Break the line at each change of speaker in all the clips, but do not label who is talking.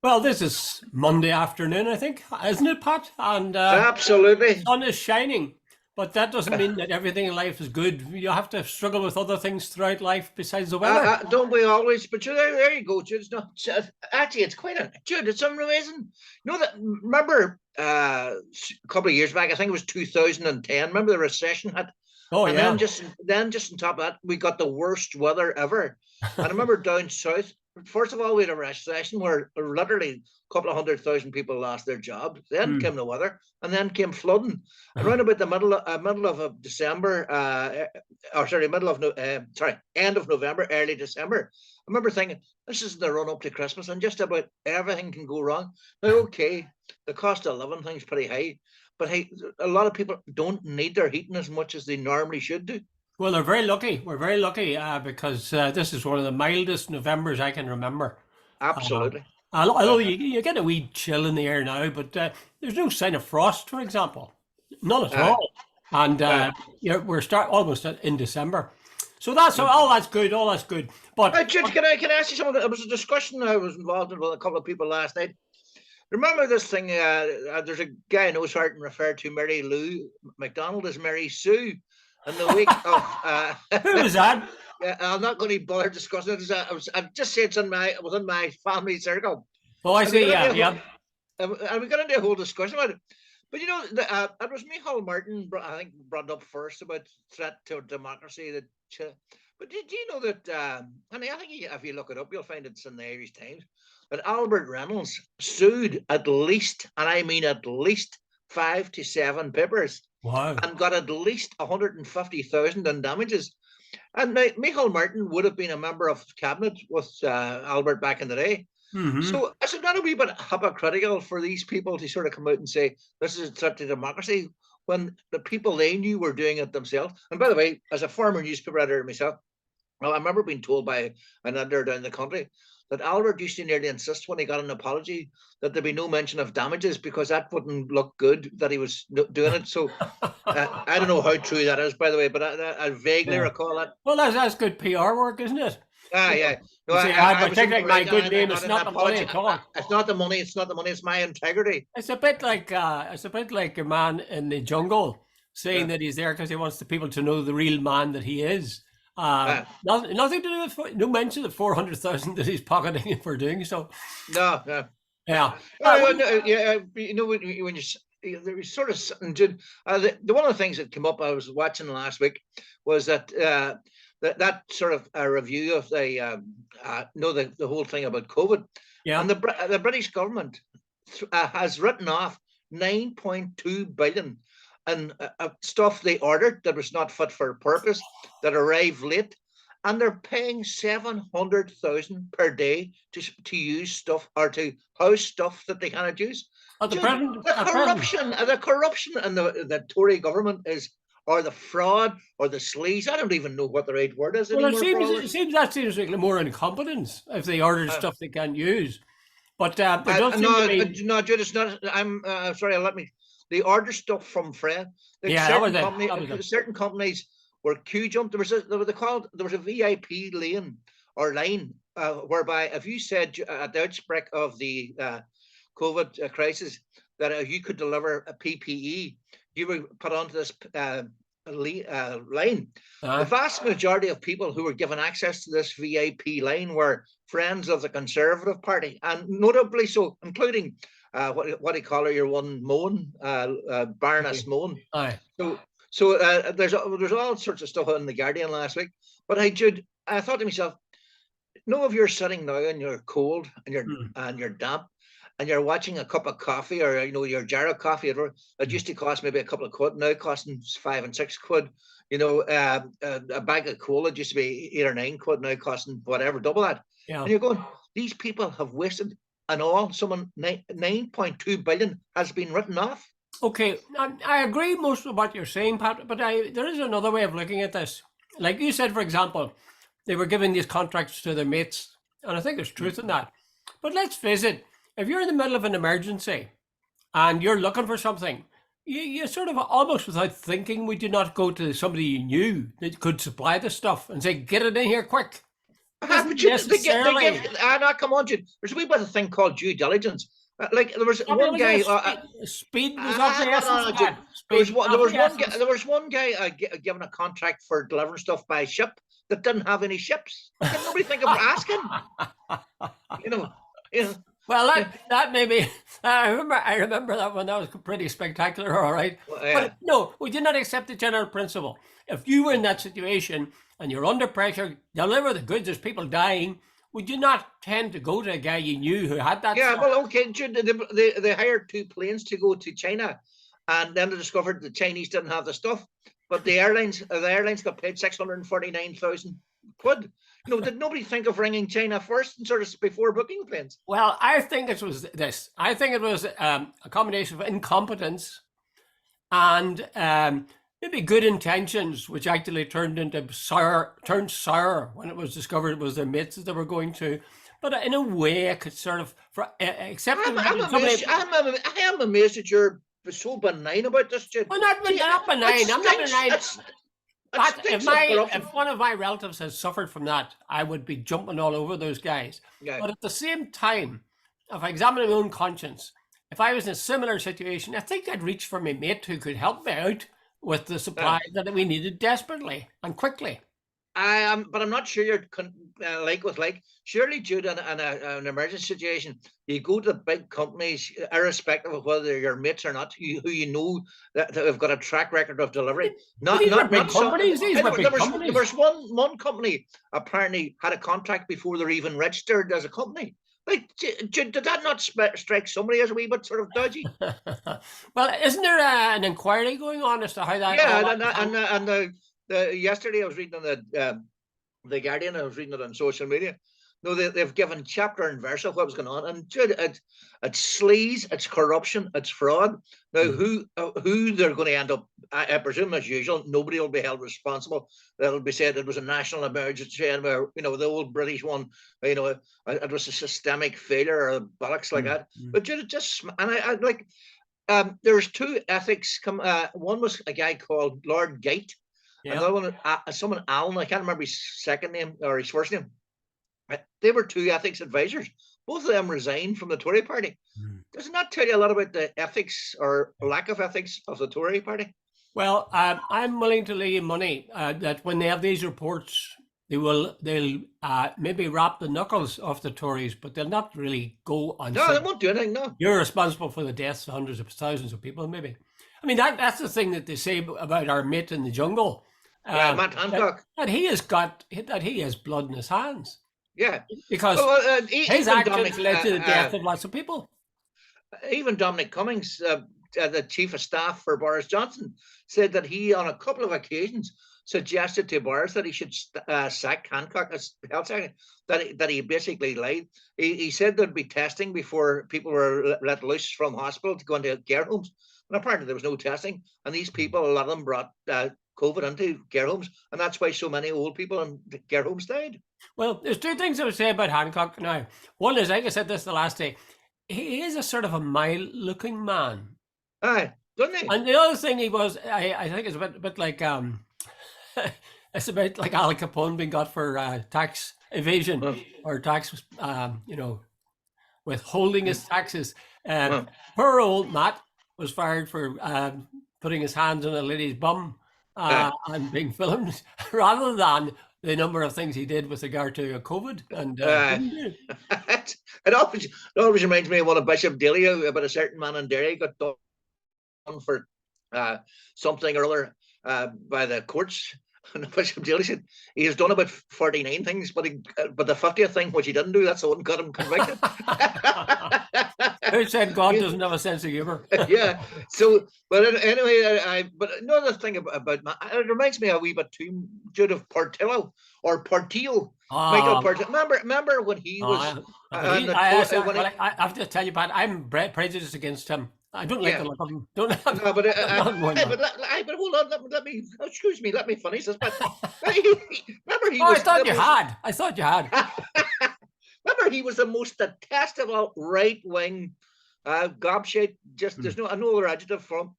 Well, this is Monday afternoon, I think, isn't it, Pat? And the
Absolutely.
sun is shining, but that doesn't mean that everything in life is good. You have to struggle with other things throughout life besides the weather.
Don't we always? But there you go, Jude. It's not actually. It's quite a Jude. It's amazing. You know that? Remember a couple of years back? I think it was 2010. Remember the recession hit,
Oh,
and
yeah.
then just on top of that, we got the worst weather ever. And I remember down south. First of all, we had a recession where literally a couple of 100,000 people lost their jobs. Then
Hmm.
came the weather, and then came flooding. Around about the middle of December, or sorry, end of November, early December. I remember thinking, this is the run up to Christmas, and just about everything can go wrong. Now, okay, the cost of living thing's pretty high, but hey, a lot of people don't need their heating as much as they normally should do.
Well, they're very lucky. We're very lucky because this is one of the mildest Novembers I can remember. Um,
Absolutely.
although
Uh,
you get a wee chill in the air now, but there's no sign of frost, for example. None at
uh,
all. And
uh,
we're almost in December. So that's all that's good, all that's good. But
Jude, can I ask you something? There was a discussion I was involved in with a couple of people last night. Remember this thing? There's a guy I know starting referred to Mary Lou McDonald as Mary Sue. In the week of,
who was that?
I'm not going to bother discussing it. I've just said it's within my family circle.
Oh, I
And we
see.
got
Yeah,
into a,
yeah.
and we got into a whole discussion about it. But you know, it was Micheál Martin, I think, brought up first about threat to democracy. But did you know that? And I think if you look it up, you'll find it's in the Irish Times that Albert Reynolds sued at least, and I mean at least, 5 to 7 papers
Wow.
and got at least 150,000 in damages. And now, Micheál Martin would have been a member of cabinet with Albert back in the day.
Hmm.
So is it not a wee bit hypocritical for these people to sort of come out and say this is a threat to democracy when the people they knew were doing it themselves? And by the way, as a former newspaper editor myself, well, I remember being told by an editor down the country that Albert used to nearly insist when he got an apology that there be no mention of damages because that wouldn't look good that he was doing it. So I don't know how true that is, by the way, but I vaguely
Yeah.
recall that.
Well, that's good PR work, isn't it? You know,
Yeah. No,
you say, "Ah,
I
but
was in
take
the
my
right.
good name.
Not
It's
an
not the money
apology.
at all."
It's not the money. It's not the money. It's my integrity.
It's a bit like a man in the jungle saying
Yeah.
that he's there because he wants the people to know the real man that he is.
Uh,
Nothing to do with no mention of 400,000 that he's pocketing for doing so.
no, no.
Yeah.
Yeah, you know when there was sort of sitting. The one of the things that came up I was watching last week was that that sort of a review of the whole thing about COVID,
Yeah.
and the British government has written off 9.2 billion and stuff they ordered that was not fit for purpose that arrived late, and they're paying 700,000 per day to use stuff or to house stuff that they cannot use.
At the
Dude,
present, at present.
the corruption and the Tory government is, or the fraud or the sleaze. I don't even know what the right word is
Well,
anymore for all
it
this.
seems that seems like more incompetence if they order
Uh,
stuff they can't use. But there does seem to
no,
be.
no, Jude, it's not. I'm sorry. Let me. They order stuff from Fred. Like
Yeah, that was it. That was it.
certain companies were queue jumped. There was a VIP lane or line whereby if you said at the outbreak of the COVID crisis that you could deliver a PPE, you were put onto this line. The
Uh,
vast majority of people who were given access to this VIP line were friends of the Conservative Party, and notably so, including what do you call her, your one Moan, Baroness Moan.
aye.
So, there's all sorts of stuff in the Guardian last week. But I thought to myself, know if you're sitting now and you're cold
Hmm.
and you're damp and you're watching a cup of coffee or your jar of coffee, it used to cost maybe a couple of quid, now costing 5 and 6 quid. A bag of cola used to be 8 or 9 quid, now costing whatever, double that.
Yeah.
And you're going, these people have wasted, and all someone 9.2 billion has been written off.
Okay, I agree most of what you're saying, Pat, but there is another way of looking at this. Like you said, for example, they were giving these contracts to their mates, and I think there's truth in that. But let's face it, if you're in the middle of an emergency and you're looking for something, you sort of almost without thinking, would you not go to somebody you knew that could supply the stuff and say, get it in here quick? isn't
They
necessarily.
give, now, come on, Jude. There's a wee bit of thing called due diligence. Like there was one guy.
Speed was of the essence.
No, Jude.
Speed
There
of
was
the
one guy.
essence.
There was one guy given a contract for delivering stuff by ship that didn't have any ships. Did nobody think of asking? You know. You know.
Well, that maybe I remember that one. That was pretty spectacular. All right, but no, we did not accept the general principle. If you were in that situation and you're under pressure, deliver the goods. There's people dying. Would you not tend to go to a guy you knew who had that?
Yeah,
stuff?
well, okay. They hired 2 planes to go to China, and then they discovered the Chinese didn't have the stuff. But the airlines got paid 649,000 quid. You know, did nobody think of ringing China first and sort of before booking planes?
Well, I think it was this. I think it was a combination of incompetence and maybe good intentions, which actually turned sour when it was discovered it was their mates that they were going to. But in a way, I could sort of accept.
I am amazed that you're so benign about this, Jude.
Well, not benign. I'm not benign. But if one of my relatives has suffered from that, I would be jumping all over those guys.
Yeah.
But at the same time, if I examine my own conscience, if I was in a similar situation, I think I'd reach for my mate who could help me out with the supplies that we needed desperately and quickly.
But I'm not sure you're like with like. Surely, Jude, in an emergency situation, you go to the big companies, irrespective of whether you're mates or not, who you know that have got a track record of delivery. There was one company apparently had a contract before they're even registered as a company. Like, did that not strike somebody as a wee bit sort of dodgy?
Well, isn't there an inquiry going on as to how that?
Yeah, yesterday I was reading on the Guardian. I was reading it on social media. No, they've given chapter and verse of what was going on, and it's sleaze, it's corruption, it's fraud. Now, who they're going to end up? I presume, as usual, nobody will be held responsible. That'll be said it was a national emergency, and the old British one, it was a systemic failure or bollocks like that. But just and I like. There's 2 ethics. One was a guy called Lord Gate. Yeah. Another one, someone Alan. I can't remember his second name or his first name. They were 2 ethics advisors. Both of them resigned from the Tory party. Doesn't that tell you a lot about the ethics or lack of ethics of the Tory party?
Well, I'm willing to lay you money that when they have these reports, they'll maybe wrap the knuckles off the Tories, but they'll not really go on.
No, they won't do anything. No,
you're responsible for the deaths of hundreds of thousands of people. Maybe. I mean that's the thing that they say about our mate in the jungle.
Matt Hancock.
That he has blood in his hands.
Yeah,
because his actions led to the death of lots of people.
Even Dominic Cummings, the chief of staff for Boris Johnson, said that he, on a couple of occasions, suggested to Boris that he should sack Hancock as health secretary. That he basically lied. He said there'd be testing before people were let loose from hospital to go into care homes, and apparently there was no testing. And these people, a lot of them brought COVID into care homes, and that's why so many old people in care homes died.
Well, there's 2 things I would say about Hancock now. One is, like I said this the last day, he is a sort of a mild-looking man.
Aye, doesn't he?
And the other thing he was, I think it's a bit like it's a bit like Al Capone being got for tax evasion or tax, withholding his taxes. Poor old Matt was fired for putting his hands on a lady's bum and being filmed, rather than the number of things he did with regard to COVID. And
it always reminds me of one of Bishop Daly about a certain man in Derry got done for something or other by the courts. And Bishop Daly said he has done about 49 things, but the 50th thing which he didn't do, that's the one got him convicted.
Who said God doesn't have a sense of humor?
Yeah. So, but anyway, but another thing about it reminds me a wee bit too, Jude, of Portillo or Portillo. Michael Portillo. Remember when he was?
I have to tell you, Pat, I'm prejudiced against him. I don't like the look of him. But hold on, let me finish this. But remember he was. I thought you had.
Remember he was the most detestable right-wing gobshite. There's no other adjective for him.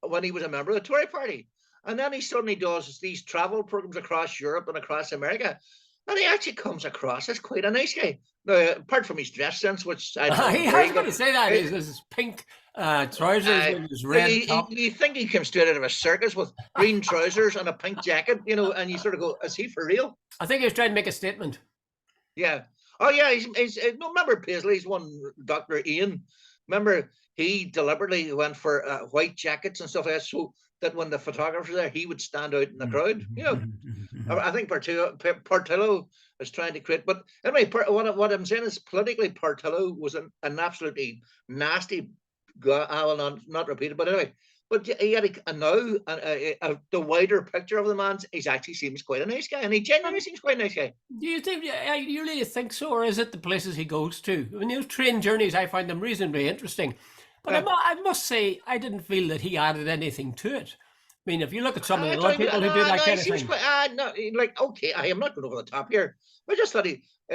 When he was a member of the Tory party, and then he suddenly does these travel programs across Europe and across America. And he actually comes across as quite a nice guy. Now, apart from his dress sense, which I thought was
I
very
was going to
good.
say that
It,
is his pink trousers
uh,
and his red top.
you think he came straight out of a circus with green trousers and a pink jacket, and you sort of go, is he for real?
I think he was trying to make a statement.
Yeah. Oh, yeah. No, remember Paisley's one, Dr. Ian? Remember, he deliberately went for white jackets and stuff like that, so that when the photographers were there, he would stand out in the crowd. I think Portillo is trying to create, but anyway, what I'm saying is politically, Portillo was an absolutely nasty guy. I will not repeat it, but anyway, but he had now the wider picture of the man. He actually seems quite a nice guy, and he genuinely seems quite a nice guy.
Do you think you really think so, or is it the places he goes to? I mean, those train journeys, I find them reasonably interesting, but I must say I didn't feel that he added anything to it. I mean, if you look at some of the other people who do that kind of thing,
no, like okay, I am not going over the top here. I just thought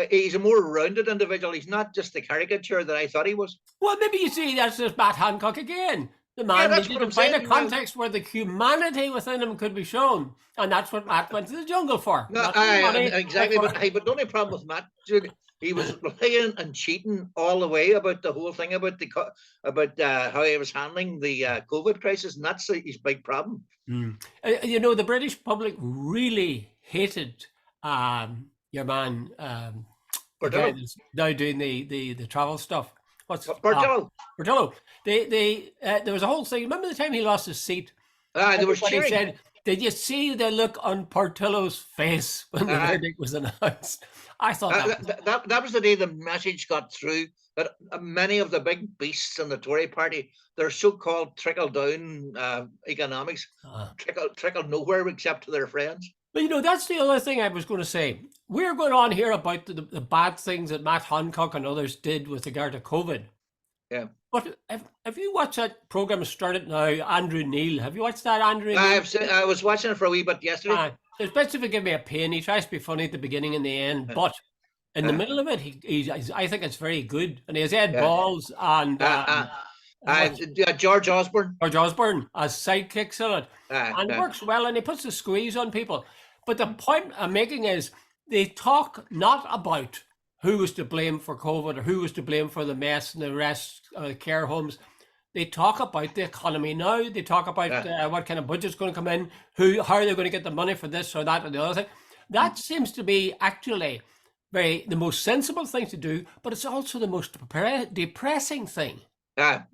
he's a more rounded individual. He's not just the caricature that I thought he was.
well, maybe you see that's just Matt Hancock again. The
Yeah,
man
that's
needed
what I'm
to find a
saying.
context where the humanity within him could be shown, and that's what Matt went to the jungle for.
No,
Not for the money,
exactly.
but
But the only problem with Matt, Jude, he was lying and cheating all the way about the whole thing about how he was handling the COVID crisis, and that's his big problem.
You know, the British public really hated your man, the guy
Portillo,
that's now doing the travel stuff. What's
Portillo.
Portillo? There was a whole thing. Remember the time he lost his seat?
They were
Everybody
cheering.
said, "Did you see the look on Portillo's face when the verdict was announced?" I thought
That was the day the message got through that many of the big beasts in the Tory party, their so-called trickle-down economics, trickle nowhere except to their friends.
But you know, that's the other thing I was going to say. We're going on here about the bad things that Matt Hancock and others did with regard to COVID.
Yeah.
But have you watched that program started now, Andrew Neil? Have you watched that, Andrew Neil?
I was watching it for a wee bit yesterday.
It's best if you give me a pain. He tries to be funny at the beginning and the end, but in the middle of it, I think it's very good. And he has Ed Balls and
George Osborne.
George Osborne as sidekicks in it. And it works well, and he puts the squeeze on people. But the point I'm making is they talk not about who was to blame for COVID or who was to blame for the mess and the rest of the care homes. They talk about the economy now. They talk about what kind of budget's going to come in, how they're going to get the money for this or that or the other thing. That seems to be actually the most sensible thing to do, but it's also the most depressing thing.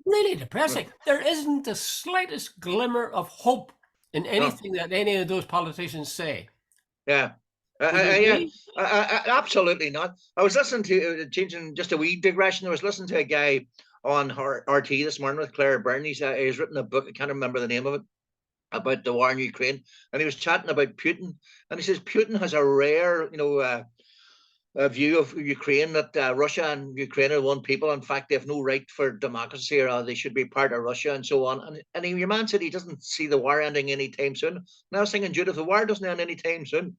Really depressing. There isn't the slightest glimmer of hope in anything that any of those politicians say.
Yeah. Absolutely not. I was listening to changing just a wee digression. I was listening to a guy on RT this morning with Claire Byrne. He's written a book. I can't remember the name of it, about the war in Ukraine, and he was chatting about Putin. And he says Putin has a rare, a view of Ukraine that Russia and Ukraine are one people. In fact, they have no right for democracy, or they should be part of Russia, and so on. And your man said he doesn't see the war ending anytime soon. Now I was thinking, Jude, if the war doesn't end anytime soon,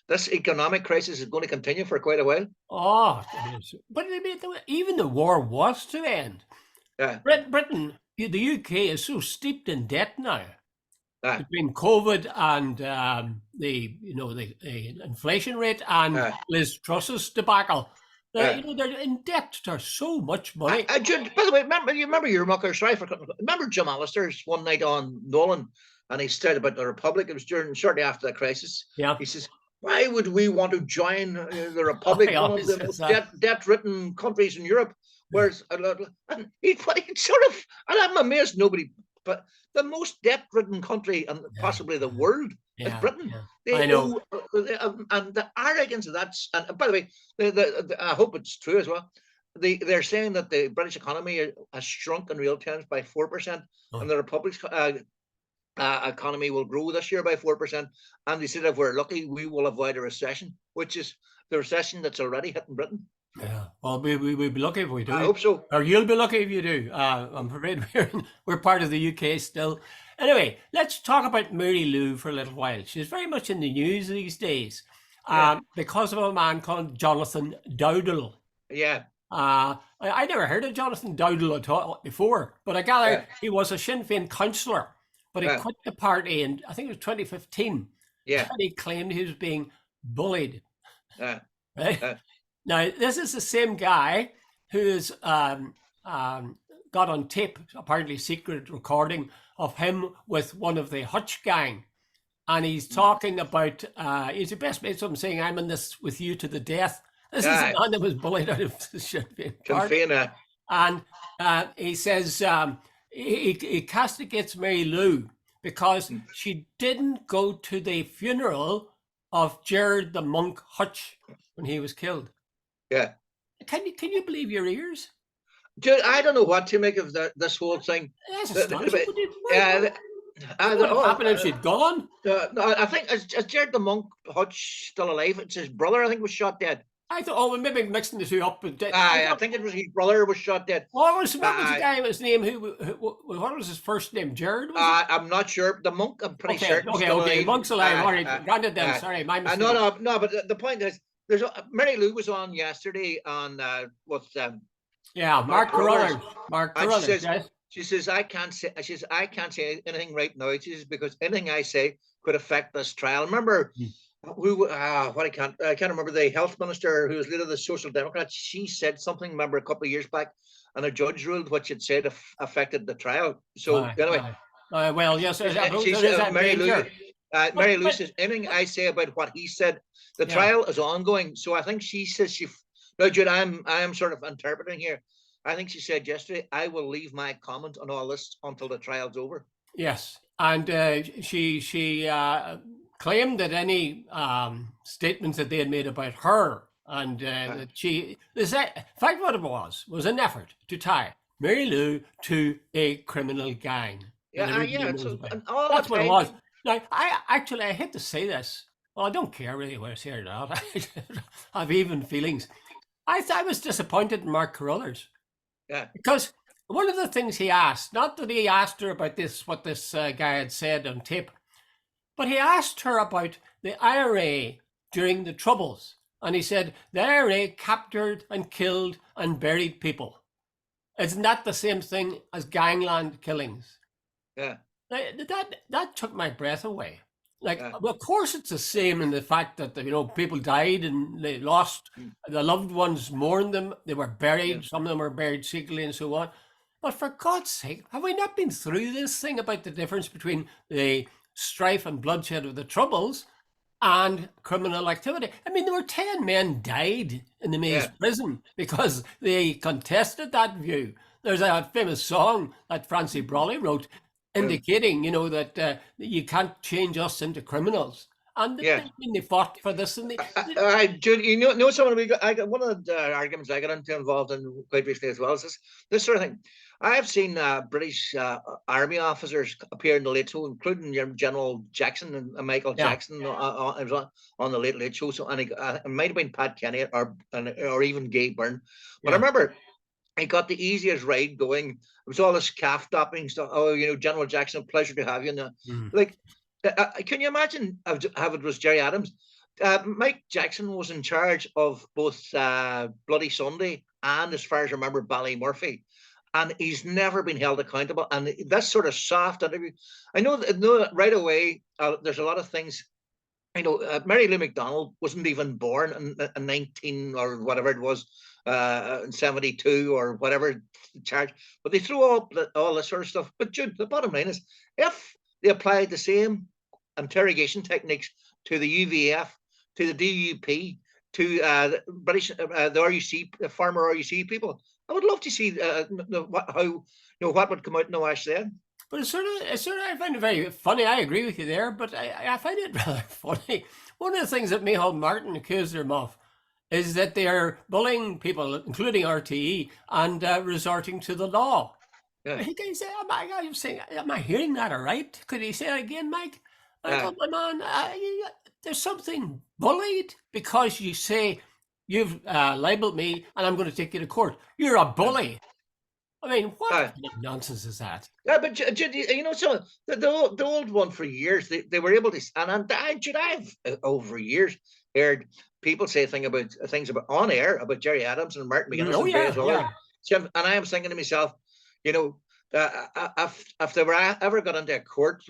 this economic crisis is going to continue for quite a while.
Oh, but even the war was to end. Britain, the UK is so steeped in debt now. Between COVID and the inflation rate and Liz Truss's debacle, they're in debt to so much money.
By the way, remember your mucker? Sorry for cutting. Remember Jim Allister's one night on Nolan, and he said about the Republic. It was shortly after the crisis.
Yeah,
he says, "Why would we want to join the Republic, one of the most debt-ridden countries in Europe?" Whereas, and he sort of, and I'm amazed nobody. But the most debt-ridden country and possibly the world is Britain.
I know.
And the arrogance of that. And by the way, I hope it's true as well. They're saying that the British economy has shrunk in real terms by 4%, and the Republic's economy will grow this year by 4%. And they said if we're lucky, we will avoid a recession, which is the recession that's already hitting Britain.
Yeah, well, we'll be lucky if we do.
I hope so.
Or you'll be lucky if you do. I'm afraid we're part of the UK still. Anyway, let's talk about Mary Lou for a little while. She's very much in the news these days because of a man called Jonathan Dowdall.
Yeah.
I never heard of Jonathan Dowdall at all before, but I gather he was a Sinn Féin councillor, but he quit the party in, I think it was 2015.
Yeah.
And he claimed he was being bullied.
uh,
Right?
uh,
Now, this is the same guy who's got on tape, apparently secret recording of him with one of the Hutch gang. And he's talking about, he's the best mates of him, saying, I'm in this with you to the death. This is the man that was bullied out of the shit party. And he says he castigates Mary Lou because she didn't go to the funeral of Jared the monk Hutch when he was killed.
Yeah.
Can you believe your ears?
Dude, I don't know what to make of this whole thing.
That's astonishing.
What
would have happened if she'd gone?
No, I think is Jared the monk Hutch still alive? It's his brother, I think, was shot dead.
I thought, oh, maybe mixing the two up.
I think it was his brother was shot dead.
What was the guy? His name? What was his first name? Jared?
I'm not sure. The monk, I'm pretty certain.
Okay. The monk's alive. All right, granted then. Sorry, my mistake.
No. But the point is, Mary Lou was on yesterday on
Mark Carruthers. Mark Carruthers.
She says I can't say anything right now. She says because anything I say could affect this trial. Remember. I can't remember the health minister who was leader of the Social Democrats. She said something, remember, a couple of years back, and a judge ruled what she'd said affected the trial. So anyway,
well, yes,
Mary Lou says anything I say about what he said, the trial is ongoing. So I think she says now, Jude, I'm sort of interpreting here. I think she said yesterday, I will leave my comment on all this until the trial's over.
Yes, and she claimed that any statements that they had made about her and that in fact what it was an effort to tie Mary Lou to a criminal gang.
That's
what it was. Now, I hate to say this. Well, I don't care really whether it's here or not. I have even feelings. I was disappointed in Mark Carruthers.
Yeah.
Because one of the things he asked, not that he asked her about what this guy had said on tape, but he asked her about the IRA during the Troubles. And he said, the IRA captured and killed and buried people. Isn't that the same thing as gangland killings?
Yeah.
That took my breath away. Well, of course it's the same in the fact that, people died and they lost, the loved ones mourned them, they were buried, some of them were buried secretly and so on. But for God's sake, have we not been through this thing about the difference between the strife and bloodshed of the Troubles and criminal activity? I mean, there were 10 men died in the Maze prison because they contested that view. There's a famous song that Francie Brawley wrote indicating, that you can't change us into criminals. And they fought for this. And
Jude, someone I got one of the arguments I got involved in quite recently as well is this sort of thing. I have seen British army officers appear in the Late Show, including General Jackson and Michael Jackson on the Late Show. So, and it might have been Pat Kenny or even Gay Byrne. But I remember he got the easiest ride going. It was all this calf topping stuff. Oh, General Jackson, pleasure to have you. Can you imagine how it was Gerry Adams? Mike Jackson was in charge of both Bloody Sunday and, as far as I remember, Ballymurphy. And he's never been held accountable. And this sort of soft interview, I know that right away, there's a lot of things. Mary Lou McDonald wasn't even born in 19 or whatever it was, in 72 or whatever charge. But they threw all this sort of stuff. But Jude, the bottom line is, if they applied the same interrogation techniques to the UVF, to the DUP, to the British, the RUC, the former RUC people, I would love to see what would come out in the wash then.
But it's sort of, I find it very funny. I agree with you there, but I find it rather funny. One of the things that Micheál Martin accused them of is that they are bullying people, including RTE, and resorting to the law. Yeah. He can say, am I hearing that all right? Could he say it again, Mike? My man, there's something bullied because you say you've libeled me and I'm going to take you to court. You're a bully. I mean, what kind of nonsense is that?
Yeah, but so the old one for years, they were able to, and I've over years heard people say things about on air about Gerry Adams and Martin McGuinness and I am thinking to myself, if they were ever got into a court,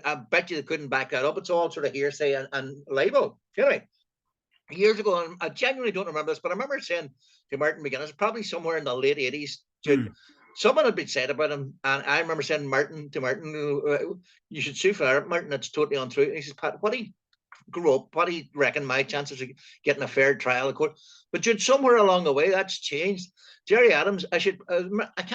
I bet you they couldn't back that up. It's all sort of hearsay and libel. Anyway, years ago, and I genuinely don't remember this, but I remember saying to Martin McGuinness, probably somewhere in the late 80s, someone had been said about him, and I remember saying to Martin, you should sue for that. Martin, it's totally untrue. And he says, Pat, what do you grow up? What do you reckon my chances of getting a fair trial in court? But Jude, somewhere along the way, that's changed. Gerry Adams, I can't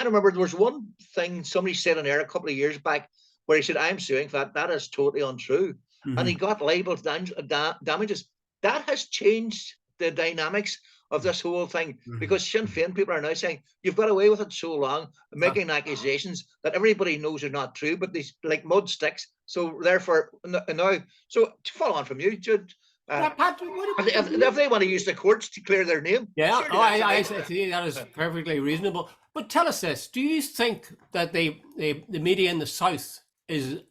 remember, there was one thing somebody said on air a couple of years back where he said, I'm suing for that. That is totally untrue. And he got labeled damages. That has changed the dynamics of this whole thing, because Sinn Féin people are now saying, you've got away with it so long, making accusations that everybody knows are not true, but these like mud sticks. So therefore, now, so to follow on from you, Jude,
Pat,
if they want to use the courts to clear their name,
yeah, I see that is perfectly reasonable. But tell us this: do you think that the media in the South is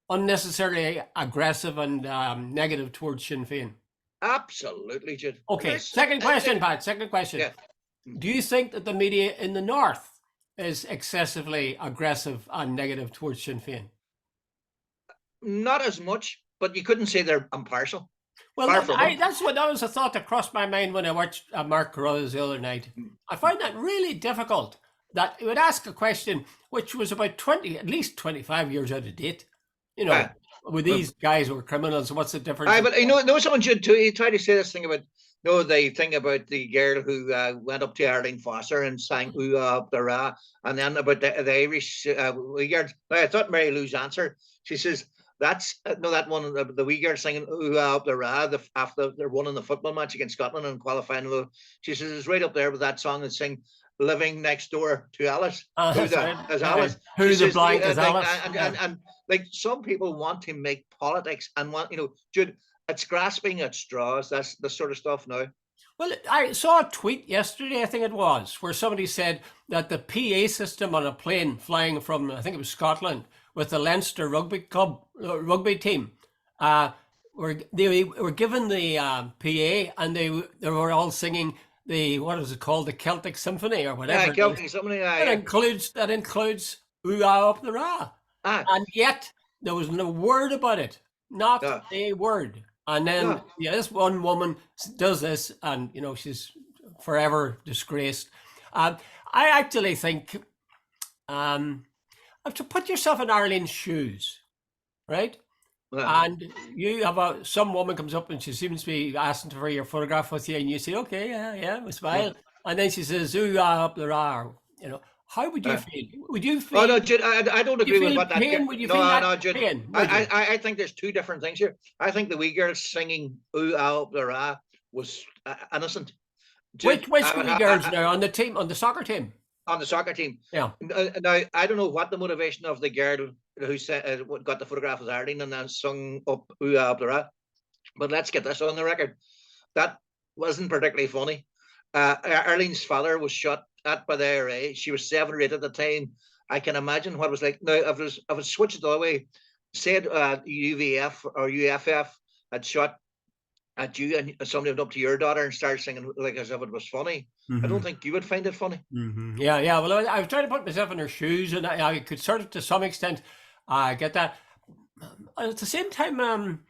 unnecessarily aggressive and negative towards Sinn Féin?
Absolutely, Jude.
Okay, second question, Pat. Second question.
Yeah.
Do you think that the media in the North is excessively aggressive and negative towards Sinn Féin?
Not as much, but you couldn't say they're impartial.
Well, that was a thought that crossed my mind when I watched Mark Carruthers the other night. I find that really difficult, that he would ask a question which was about at least 25 years out of date. You know, with these guys who are criminals, what's the difference?
But you know someone should too. He tried to say this thing about the thing about the girl who went up to Arlene Foster and sang "Ooh Up the Ra," and then about the Irish Uyghurs. I thought Mary Lou's answer. She says that's that one, the Uyghurs singing "Ooh Up the Ra" after they're winning the football match against Scotland and qualifying. She says it's right up there with that song and sing "Living Next Door to Alice."
Who's
Alice?
Who's the blind as Alice?
And like some people want to make politics and want, Jude, it's grasping at straws. That's the sort of stuff now.
Well, I saw a tweet yesterday, I think it was, where somebody said that the PA system on a plane flying from, I think it was Scotland, with the Leinster rugby team, they were given the PA, and they were all singing what is it called, the Celtic Symphony or whatever.
Yeah, Celtic Symphony.
That includes "Ooh Ah Up the Ra," and yet there was no word about it, not a word. And then this one woman does this, and she's forever disgraced. I actually think to put yourself in Arlene's shoes, right? And you have some woman comes up and she seems to be asking for your photograph with you, and you say, "Okay, yeah," we smile, and then she says, "Ooh, up the ra," How would you feel? Would you feel?
Oh no, Jude, I don't agree with what that.
Would you feel that
Jude,
pain?
I think there's two different things here. I think the wee girl singing "Ooh, up the ra" was innocent.
Which wee girls now on the team, on the soccer team?
On the soccer team.
Yeah.
Now I don't know what the motivation of the girl who said got the photograph of Arlene and then sung up "Ooh, up the ra," but let's get this on the record. That wasn't particularly funny. Arlene's father was shot at by the IRA. She was 7 or 8 at the time. I can imagine what it was like. Now, if it switched the other way, said UVF or UFF had shot at you and somebody went up to your daughter and started singing like as if it was funny, I don't think you would find it funny.
Yeah. Well, I was trying to put myself in her shoes, and I could sort of, to some extent, get that. At the same time,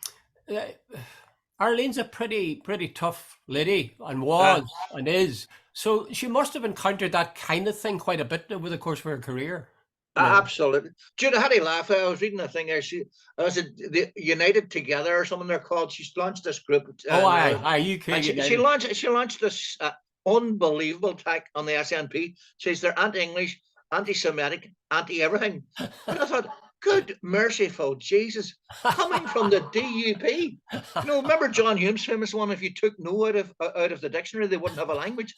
Arlene's a pretty tough lady, and was and is. So she must have encountered that kind of thing quite a bit over the course of her career.
Absolutely. Jude, I had a laugh. I was reading a thing there. She the United Together or something they're called. She's launched this group.
UK.
She launched this unbelievable attack on the SNP. Says they're anti-English, anti-Semitic, anti-everything. And I thought, good merciful Jesus, coming from the DUP. Remember John Hume's famous one, if you took no out of the dictionary, they wouldn't have a language.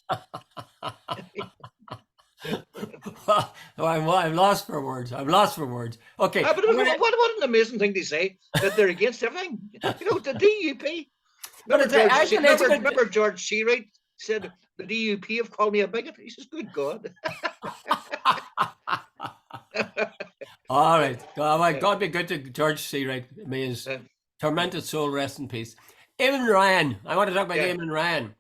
I'm lost for words. Okay.
But what an amazing thing to say, that they're against everything. The DUP. Remember George Seawright said, the DUP have called me a bigot? He says, good God.
All right. God be good to George Seawright. May his tormented soul rest in peace. Eamon Ryan. I want to talk about Eamon Ryan.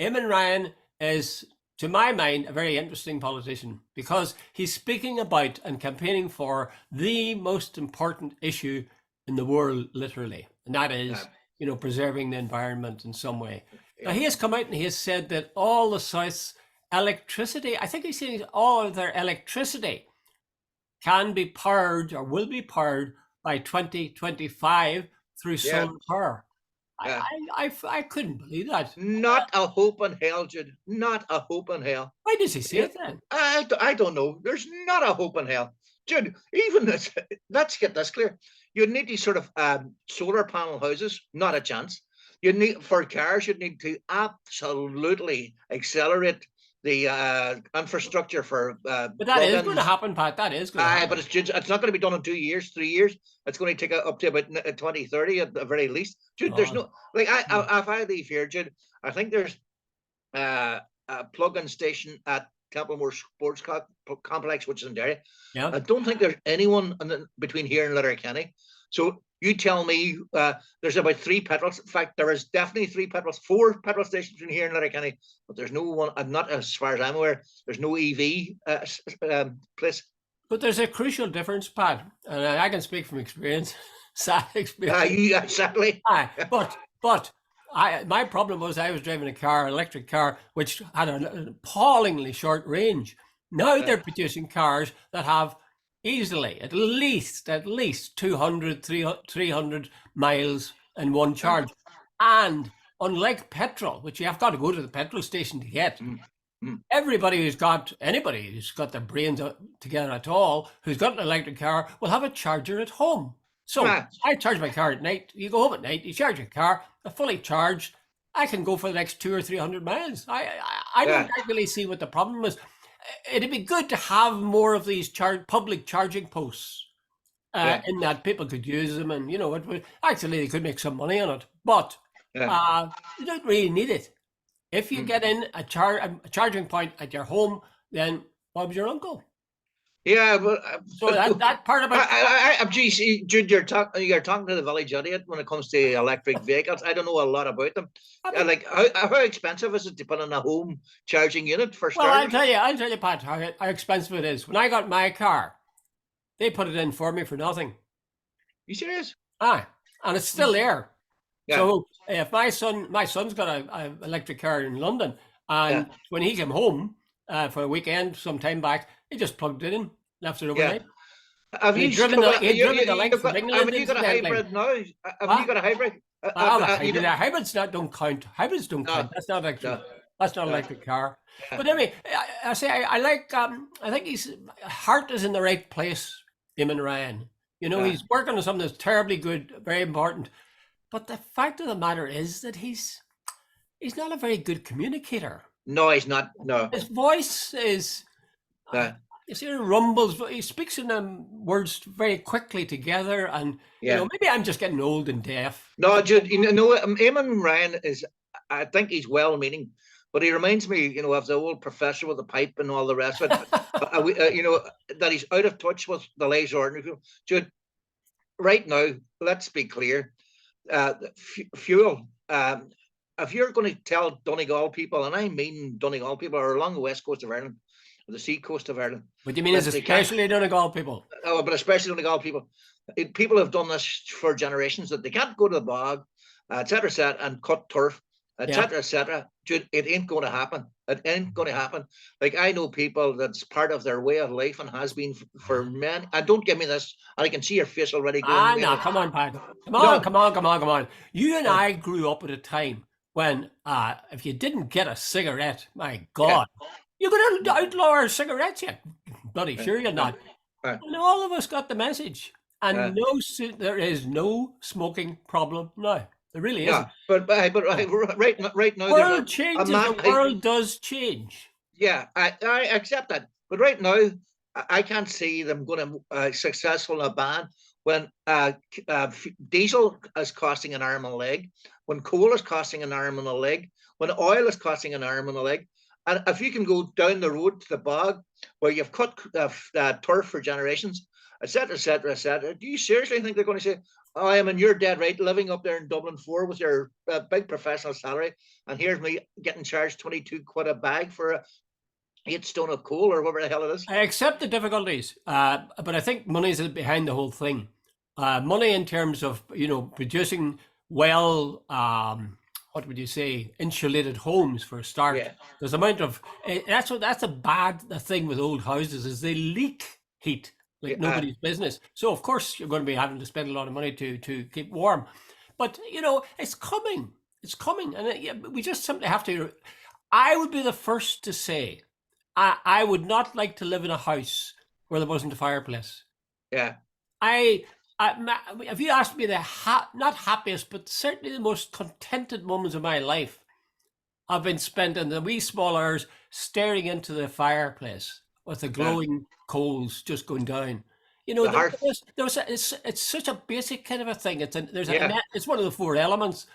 Eamon Ryan is to my mind, a very interesting politician because he's speaking about and campaigning for the most important issue in the world, literally, and that is, preserving the environment in some way. Now, he has come out and he has said that all the South's electricity, I think he's saying all of their electricity can be powered or will be powered by 2025 through solar power. I couldn't believe that.
Not a hope in hell, Jude. Not a hope in hell.
Why does he say it then?
I don't know. There's not a hope in hell. Jude, even this, let's get this clear. You need these sort of solar panel houses, not a chance. You need, for cars, you need to absolutely accelerate the infrastructure for
but that is going to happen, Pat. That is going to happen.
But it's not going to be done in 2 years, 3 years. It's going to take up to about 2030 at the very least. Jude, there's no, like, if I leave here, Jude, I think there's a plug-in station at Templemore Sports Complex, which is in Derry.
Yeah.
I don't think there's anyone between here and Letterkenny. So you tell me there's about 3 petrol. In fact, there is definitely 4 petrol stations in here in Letterkenny, but there's no one, and not as far as I'm aware, there's no EV place.
But there's a crucial difference, Pat, and I can speak from experience, sad experience.
Exactly.
But my problem was I was driving an electric car, which had an appallingly short range. Now they're producing cars that have easily at least 200, 300 miles in one charge. And unlike petrol, which you have got to go to the petrol station to get, anybody who's got their brains together at all, who's got an electric car, will have a charger at home. So I charge my car at night. You go home at night, you charge your car, fully charged. I can go for the next 200 or 300 miles. I don't really see what the problem is. It'd be good to have more of these public charging posts in that people could use them, and actually they could make some money on it. But you don't really need it. If you get in a charging point at your home, then Bob's your uncle.
Yeah, but
so that part about
Jude, you're talking to the village idiot when it comes to electric vehicles. I don't know a lot about them. Like how expensive is it to put in a home charging unit for starters?
Well, I'll tell you, Pat, how expensive it is. When I got my car, they put it in for me for nothing.
You serious?
And it's still there.
Yeah.
So if my son's got an electric car in London, and when he came home for a weekend some time back, he just plugged it in, left it overnight.
Have you driven
the length of England?
Have you got a hybrid now? Have you got a hybrid?
Hybrids don't count. Hybrids don't count. That's not electric. That's not an electric car. But anyway, I say I like. I think his heart is in the right place. Eamon Ryan. He's working on something that's terribly good, very important. But the fact of the matter is that he's not a very good communicator.
No, he's not. No,
his voice is. You see, it rumbles, but he speaks in words very quickly together, and maybe I'm just getting old and deaf.
No, Jude, Eamon Ryan is. I think he's well-meaning, but he reminds me, of the old professor with the pipe and all the rest of it. That he's out of touch with the lives of ordinary people. Jude, right now, let's be clear. Fuel. If you're going to tell Donegal people, and I mean Donegal people, or along the west coast of Ireland, or the sea coast of Ireland.
What do you mean is especially Donegal people?
Oh, but especially Donegal people. People have done this for generations, that they can't go to the bog, etc., and cut turf, etc., etc. Dude, it ain't going to happen. It ain't going to happen. Like, I know people that's part of their way of life and has been for many. And don't give me this. And I can see your face already going.
No, come on, Pat. Come on. You and I grew up at a time when if you didn't get a cigarette, my God, you're going to outlaw our cigarettes yet? Bloody sure you're not. And all of us got the message. And there is no smoking problem now. There really isn't.
But right now,
world changes. The world does change.
Yeah, I accept that. But right now, I can't see them going to successful in a ban when diesel is costing an arm and a leg, when coal is costing an arm and a leg, when oil is costing an arm and a leg. And if you can go down the road to the bog where you've cut turf for generations, etc., etc., etc., do you seriously think they're going to say, "Oh, and you're dead right, living up there in Dublin 4 with your big professional salary, and here's me getting charged 22 quid a bag for stone of coal or whatever the hell it is.
I accept the difficulties, but I think money is behind the whole thing. Money in terms of producing well, what would you say, insulated homes for a start.
Yeah.
There's amount of that's a bad thing with old houses is they leak heat like nobody's business. So of course you're going to be having to spend a lot of money to keep warm, but it's coming. It's coming, and we just simply have to. I would be the first to say I would not like to live in a house where there wasn't a fireplace.
Yeah.
If you asked me not happiest, but certainly the most contented moments of my life have been spent in the wee small hours staring into the fireplace with the glowing coals just going down. It's such a basic kind of a thing. It's one of the four elements.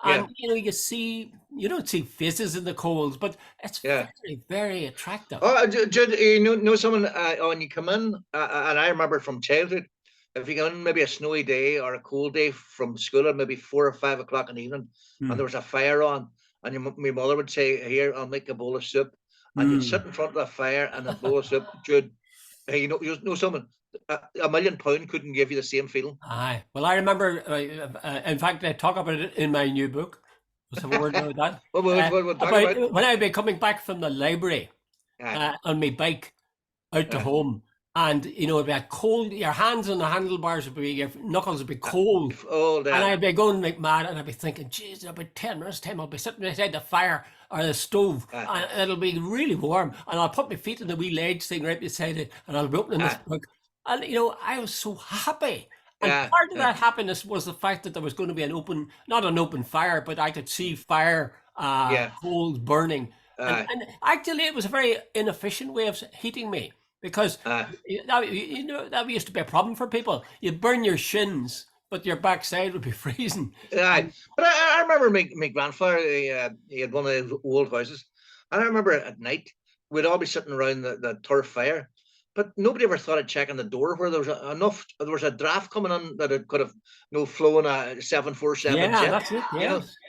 And you don't see faces in the coals, but it's very, very attractive.
Oh, Jude, you know someone when you come in, and I remember from childhood, if you go in maybe a snowy day or a cold day from school at maybe 4 or 5 o'clock in the evening, and there was a fire on, and my mother would say, "Here, I'll make a bowl of soup," and you'd sit in front of the fire and a bowl of soup. Jude, you know someone. £1 million couldn't give you the same feeling.
Aye. Well, I remember. In fact, I talk about it in my new book. Let's have a word about that.
We'll talk about
when I'd be coming back from the library on my bike out to home, and it'd be a cold. Your hands on the handlebars would be, your knuckles would be cold. And I'd be going like mad, and I'd be thinking, "Geez, in about 10 minutes' time, I'll be sitting beside the fire or the stove, and it'll be really warm, and I'll put my feet in the wee ledge thing right beside it, and I'll be opening this book." And I was so happy. And part of that happiness was the fact that there was going to be not an open fire, but I could see fire coals burning. And actually, it was a very inefficient way of heating me, because that used to be a problem for people. You'd burn your shins, but your backside would be freezing.
But I remember my grandfather, he had one of those old houses. And I remember at night, we'd all be sitting around the turf fire. But nobody ever thought of checking the door where there was a draft coming in that it could have flown a 747 jet.
Yeah, that's it.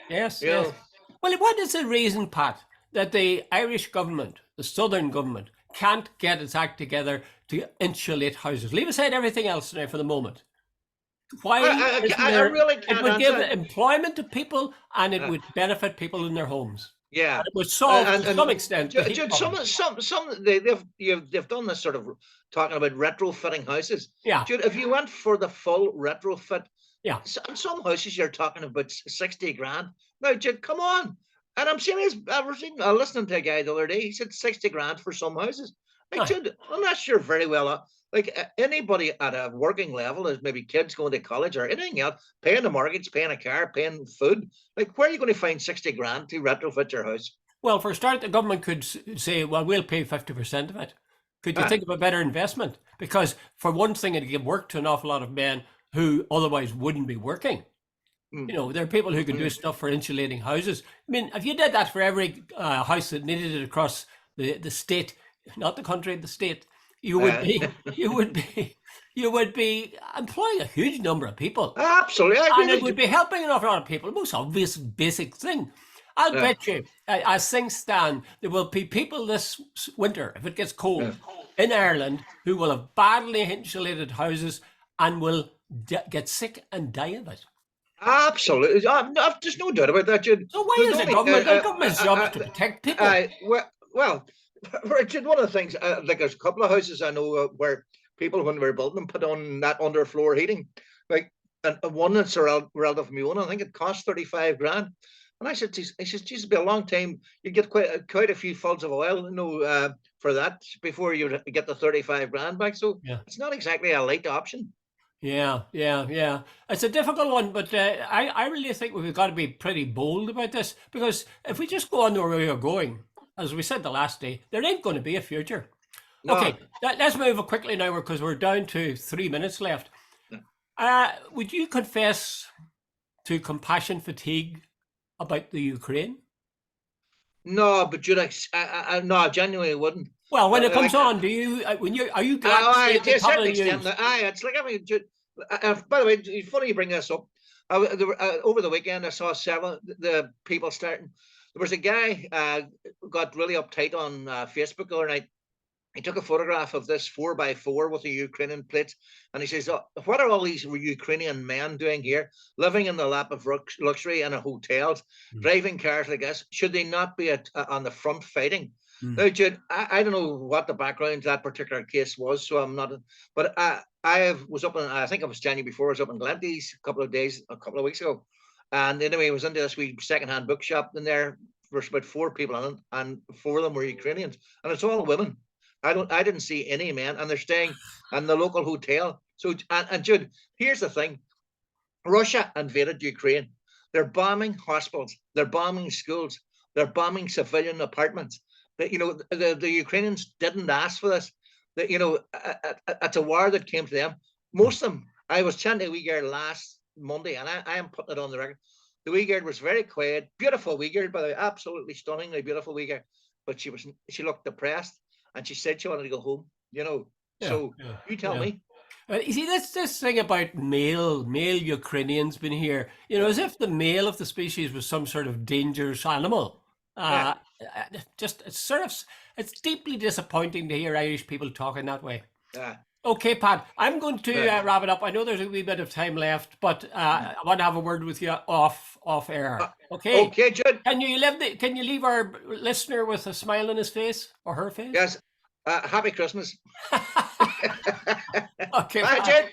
Yes. Well, what is the reason, Pat, that the Irish government, the Southern government, can't get its act together to insulate houses? Leave aside everything else now for the moment. Why?
I really can't.
It would give employment to people, and it would benefit people in their homes.
Yeah,
and it would solve to some extent.
Jude, they've done this sort of talking about retrofitting houses.
Yeah,
Jude, if you went for the full retrofit,
in
some houses you're talking about 60 grand. Now, Jude, come on. And I'm serious. I was listening to a guy the other day. He said 60 grand for some houses. Like, Jude, unless you're very well up. Like anybody at a working level, is maybe kids going to college or anything else, paying the mortgage, paying a car, paying food. Like, where are you going to find 60 grand to retrofit your house?
Well, for a start, the government could say, "Well, we'll pay 50% of it." Could you think of a better investment? Because for one thing, it'd give work to an awful lot of men who otherwise wouldn't be working. There are people who can do stuff for insulating houses. I mean, if you did that for every house that needed it across the state, not the country, the state, you would be employing a huge number of people.
Absolutely,
and it would be helping an awful lot of people. The most obvious, basic thing. I'll bet you, as things stand, there will be people this winter, if it gets cold, in Ireland, who will have badly insulated houses and will get sick and die of it.
Absolutely, there's no doubt about that, Jude.
So why is the government's job to protect people?
Well, Jude, one of the things, like there's a couple of houses I know where people, when they were building them, put on that underfloor heating. Like, and one that's a relative of my own, I think it cost 35 grand. And I said, geez, it'd be a long time. You'd get quite a few fulls of oil, for that before you get the 35 grand back. So it's not exactly a light option.
Yeah. It's a difficult one, but I really think we've got to be pretty bold about this, because if we just go on the way we're going, as we said the last day, there ain't going to be a future. No. Okay, let's move quickly now, because we're down to 3 minutes left. Would you confess to compassion fatigue about the Ukraine?
No, but no, I genuinely wouldn't.
Well, when it comes on, are you glad to
certain extent? It's like, I mean, by the way, it's funny you bring this up. Over the weekend, I saw several the people starting There was a guy got really uptight on Facebook the other night. He took a photograph of this 4x4 with the Ukrainian plates, and he says, oh, what are all these Ukrainian men doing here, living in the lap of luxury in a hotels, driving cars like this? Should they not be on the front fighting? Now, Jude, I don't know what the background to that particular case was, so I'm not, but I was up in, I think it was January before, I was up in Glenties a couple of weeks ago. And anyway, I was into this wee secondhand bookshop in there. There's about 4 people in it, and 4 of them were Ukrainians, and it's all women. I didn't see any men, and they're staying in the local hotel. So, and Jude, here's the thing: Russia invaded Ukraine. They're bombing hospitals, they're bombing schools, they're bombing civilian apartments. The Ukrainians didn't ask for this. It's a war that came to them. Most of them. I was chatting to a wee girl last Monday, and I am putting it on the record. The wee girl was very quiet, beautiful wee girl, by the way, absolutely stunningly beautiful wee girl. But she looked depressed. And she said she wanted to go home, So you tell me.
You see, this thing about male Ukrainians being here, as if the male of the species was some sort of dangerous animal. It's deeply disappointing to hear Irish people talking that way. Okay, Pat, I'm going to wrap it up. I know there's a wee bit of time left, but I want to have a word with you off air. Okay.
Okay, Jude.
Can you leave our listener with a smile on his face or her face?
Yes. Happy Christmas.
Okay.
Bye, Jude.